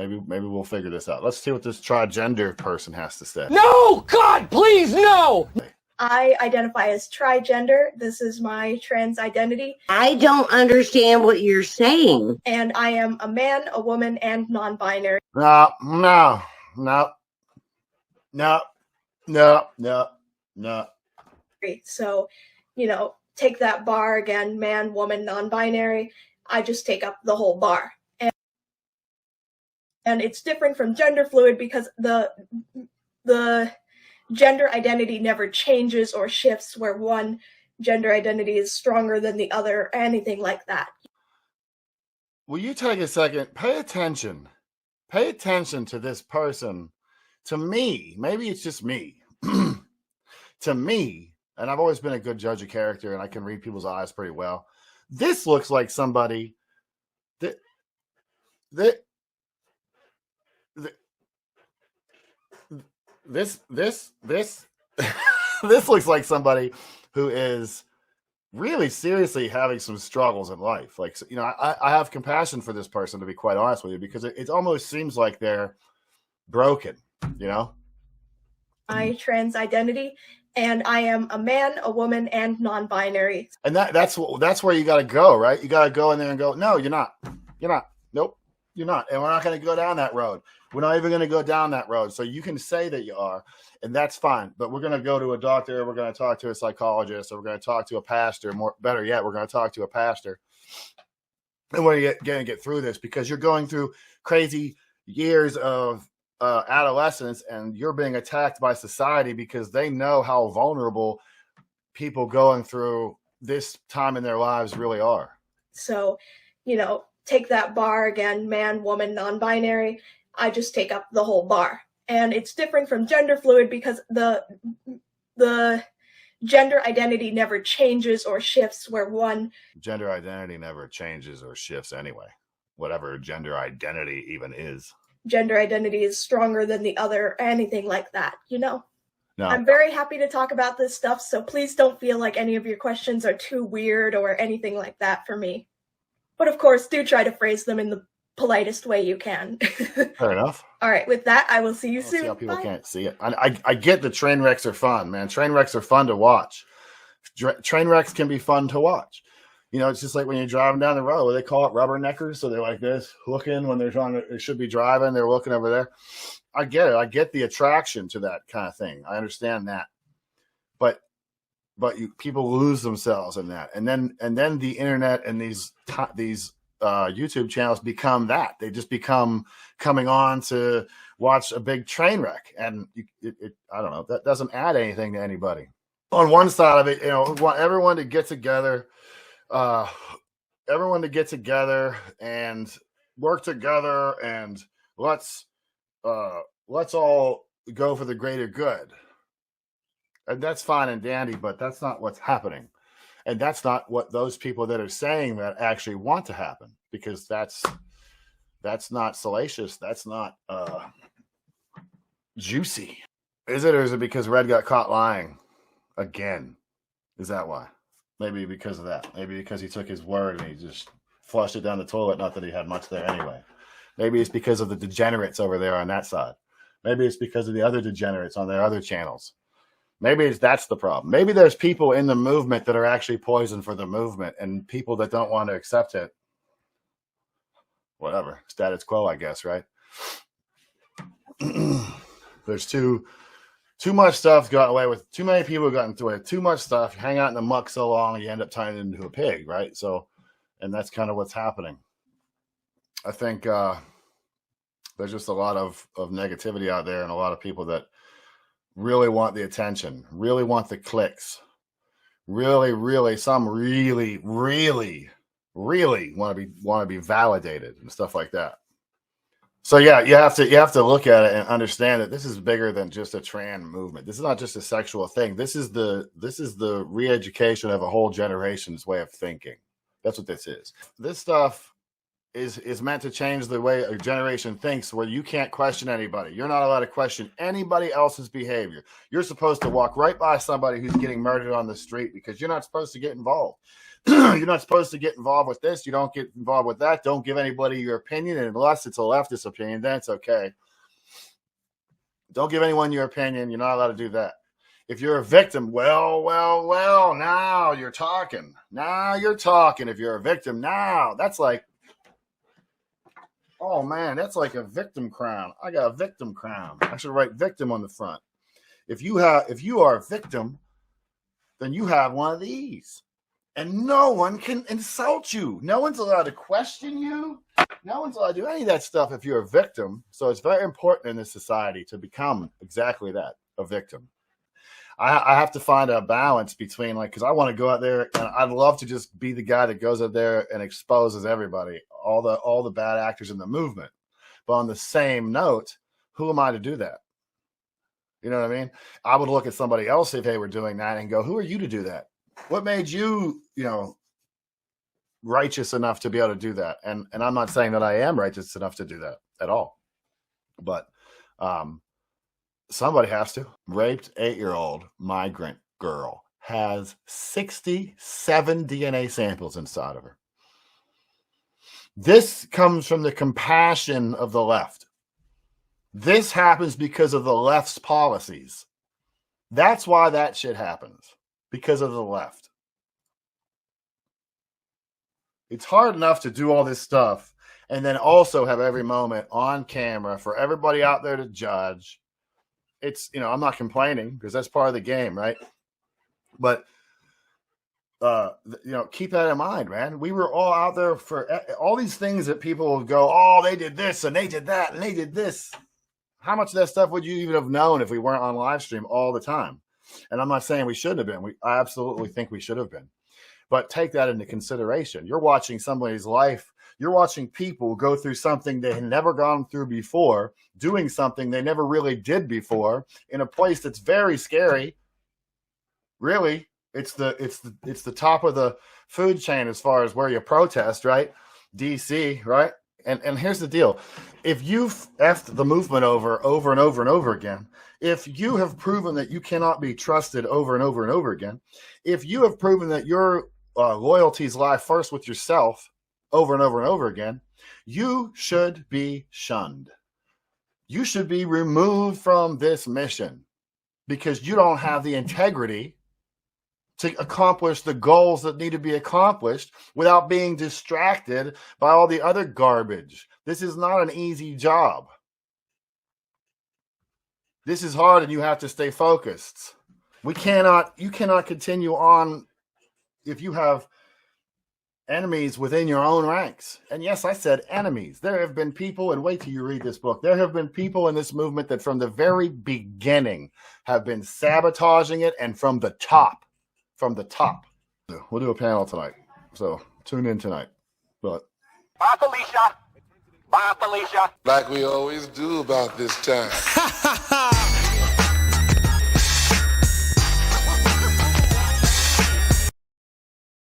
Maybe we'll figure this out. Let's see what this trigender person has to say. No! God, please, no! I identify as trigender. This is my trans identity. I don't understand what you're saying. And I am a man, a woman, and non-binary. No. So, take that bar again, man, woman, non-binary. I just take up the whole bar. And it's different from gender fluid because the gender identity never changes or shifts where one gender identity is stronger than the other or anything like that. Will you take a second? Pay attention. Pay attention to this person. To me, maybe it's just me. To me, and I've always been a good judge of character and I can read people's eyes pretty well. This looks like somebody that this this looks like somebody who is really seriously having some struggles in life. Like, I have compassion for this person, to be quite honest with you, because it almost seems like they're broken, My trans identity, and I am a man, a woman, and non-binary. And that's where you got to go, right? You got to go in there and go, no, you're not. Nope, you're not. And we're not going to go down that road. We're not even going to go down that road. So you can say that you are, and that's fine. But we're going to go to a doctor. We're going to talk to a psychologist, or we're going to talk to a pastor. Better yet, we're going to talk to a pastor. And we're going to get through this, because you're going through crazy years of adolescence, and you're being attacked by society because they know how vulnerable people going through this time in their lives really are. So, take that bar again, man, woman, non-binary. I just take up the whole bar. And it's different from gender fluid because the gender identity never changes or shifts where one gender identity never changes or shifts anyway, whatever gender identity even is. Gender identity is stronger than the other or anything like that, No. I'm very happy to talk about this stuff, so please don't feel like any of your questions are too weird or anything like that for me. But of course, do try to phrase them in the politest way you can. Fair enough. All right, with that, I will see you soon. See how people Bye. can't see it. I get the train wrecks are fun, man. Train wrecks are fun to watch. Train wrecks can be fun to watch. It's just like when you're driving down the road, they call it rubberneckers. So they're like this, looking when they should be driving. They're looking over there. I get it. I get the attraction to that kind of thing. I understand that. But people lose themselves in that. And then the internet and these YouTube channels become that. They just become coming on to watch a big train wreck. And I don't know, that doesn't add anything to anybody. On one side of it, we want everyone to get together. And work together, and let's all go for the greater good. And that's fine and dandy, but that's not what's happening. And that's not what those people that are saying that actually want to happen, because that's not salacious. That's not juicy. Is it, or is it because Red got caught lying again? Is that why? Maybe because of that. Maybe because he took his word and he just flushed it down the toilet. Not that he had much there anyway. Maybe it's because of the degenerates over there on that side. Maybe it's because of the other degenerates on their other channels. Maybe that's the problem. Maybe there's people in the movement that are actually poison for the movement, and people that don't want to accept it. Whatever. Status quo, I guess, right? There's too much stuff got away with. Too many people got into it. Too much stuff. You hang out in the muck so long, and you end up turning into a pig, right? So, and that's kind of what's happening. I think there's just a lot of negativity out there, and a lot of people that really want the attention, really want the clicks, really want to be validated and stuff like that. So yeah, you have to look at it and understand that this is bigger than just a trans movement. This is not just a sexual thing. This is the re-education of a whole generation's way of thinking. That's what this is. This stuff is meant to change the way a generation thinks, where you can't question anybody. You're not allowed to question anybody else's behavior. You're supposed to walk right by somebody who's getting murdered on the street because you're not supposed to get involved. You're not supposed to get involved with this. You don't get involved with that. Don't give anybody your opinion. And unless it's a leftist opinion, then it's okay. Don't give anyone your opinion. You're not allowed to do that. If you're a victim, well, now you're talking. Now you're talking. If you're a victim, now that's like, oh man, that's like a victim crown. I got a victim crown. I should write victim on the front. If you are a victim, then you have one of these. And no one can insult you. No one's allowed to question you. No one's allowed to do any of that stuff if you're a victim. So it's very important in this society to become exactly that, a victim. I have to find a balance between, like, because I want to go out there and I'd love to just be the guy that goes out there and exposes everybody, all the bad actors in the movement. But on the same note, who am I to do that? You know what I mean? I would look at somebody else if they were doing that and go, who are you to do that? What made you, righteous enough to be able to do that? And I'm not saying that I am righteous enough to do that at all. But somebody has to. Raped 8-year-old migrant girl has 67 DNA samples inside of her. This comes from the compassion of the left. This happens because of the left's policies. That's why that shit happens. Because of the left. It's hard enough to do all this stuff and then also have every moment on camera for everybody out there to judge. It's, I'm not complaining because that's part of the game, right? But, keep that in mind, man. We were all out there for all these things that people will go, oh, they did this and they did that and they did this. How much of that stuff would you even have known if we weren't on live stream all the time? And I'm not saying we shouldn't have been. I absolutely think we should have been. But take that into consideration. You're watching somebody's life. You're watching people go through something they had never gone through before, doing something they never really did before in a place that's very scary. Really, it's the top of the food chain as far as where you protest, right? DC, right? And here's the deal. If you've effed the movement over and over and over again, if you have proven that you cannot be trusted over and over and over again, if you have proven that your loyalties lie first with yourself over and over and over again, you should be shunned. You should be removed from this mission because you don't have the integrity to accomplish the goals that need to be accomplished without being distracted by all the other garbage. This is not an easy job. This is hard and you have to stay focused. You cannot continue on if you have enemies within your own ranks. And yes, I said enemies. There have been people, and wait till you read this book, there have been people in this movement that from the very beginning have been sabotaging it, and from the top. We'll do a panel tonight. So tune in tonight. But Bye, Felicia. Bye, Felicia. Like we always do about this time.